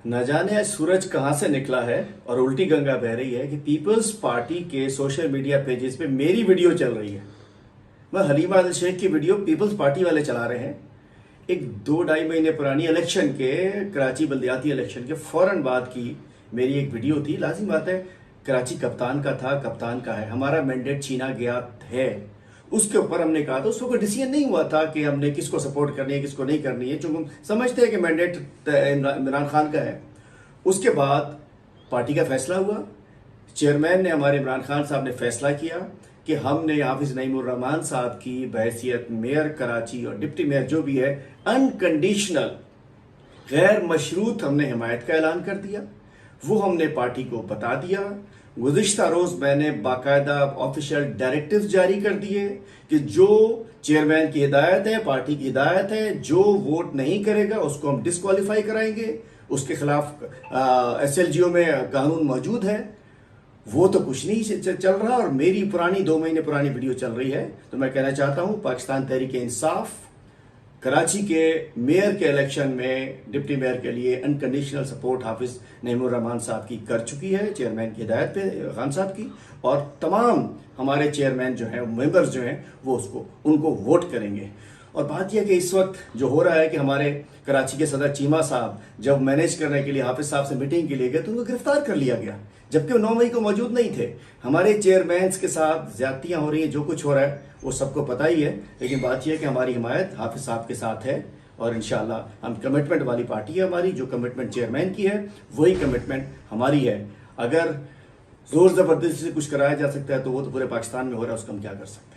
न जाने आज सूरज कहां से निकला है और उल्टी गंगा बह रही है कि पीपल्स पार्टी के सोशल मीडिया पेजेस पे मेरी वीडियो चल रही है। मैं हलीमा आदिल शेख की वीडियो पीपल्स पार्टी वाले चला रहे हैं। एक 2-2.5 महीने पुरानी इलेक्शन के, कराची बल्दियाती इलेक्शन के फौरन बाद की मेरी एक वीडियो थी। लाजिम बात है, कराची कप्तान का था, कप्तान का है, हमारा मैंडेट छीना गया है। उसके ऊपर हमने कहा था, उसको कोई डिसीजन नहीं हुआ था कि हमने किसको सपोर्ट करनी है किसको नहीं करनी है, चूंकि हम समझते हैं कि मैंडेट इमरान खान का है। उसके बाद पार्टी का फैसला हुआ, चेयरमैन ने, हमारे इमरान खान साहब ने फैसला किया कि हमने हाफिज नईमुर रहमान साहब की बहैसियत मेयर कराची और डिप्टी मेयर जो भी है, अनकंडीशनल गैर मशरूत हमने हिमायत का ऐलान कर दिया। वो हमने पार्टी को बता दिया। गुज़िश्ता रोज मैंने बाकायदा ऑफिशियल डायरेक्टिव्स जारी कर दिए कि जो चेयरमैन की हिदायत है, पार्टी की हिदायत है, जो वोट नहीं करेगा उसको हम डिस्क्वालीफाई कराएंगे। उसके खिलाफ SLGO में कानून मौजूद है। वो तो कुछ नहीं चल रहा और मेरी पुरानी 2 महीने पुरानी वीडियो चल रही है। तो मैं कहना चाहता हूं, पाकिस्तान तहरीक इंसाफ कराची के मेयर के इलेक्शन में डिप्टी मेयर के लिए अनकंडीशनल सपोर्ट हाफिज नईमुर रहमान साहब की कर चुकी है, चेयरमैन की हिदायत पे खान साहब की। और तमाम हमारे चेयरमैन जो हैं, मेंबर्स जो हैं, वो उनको वोट करेंगे। और बात यह कि इस वक्त जो हो रहा है कि हमारे कराची के सदर चीमा साहब जब मैनेज करने के लिए हाफिज साहब से मीटिंग के लिए गए तो उनको गिरफ्तार कर लिया गया, जबकि वो 9 मई को मौजूद नहीं थे। हमारे चेयरमैन्स के साथ ज्यादतियां हो रही हैं, जो कुछ हो रहा है वो सबको पता ही है। लेकिन बात यह है कि हमारी हिमायत हाफिज साहब के साथ है और इंशाल्लाह हम कमिटमेंट वाली पार्टी है हमारी। जो कमिटमेंट चेयरमैन की है वही कमिटमेंट हमारी है। अगर जोर जबरदस्ती से कुछ कराया जा सकता है तो वो तो पूरे पाकिस्तान में हो रहा है, उसका हम क्या कर सकते हैं।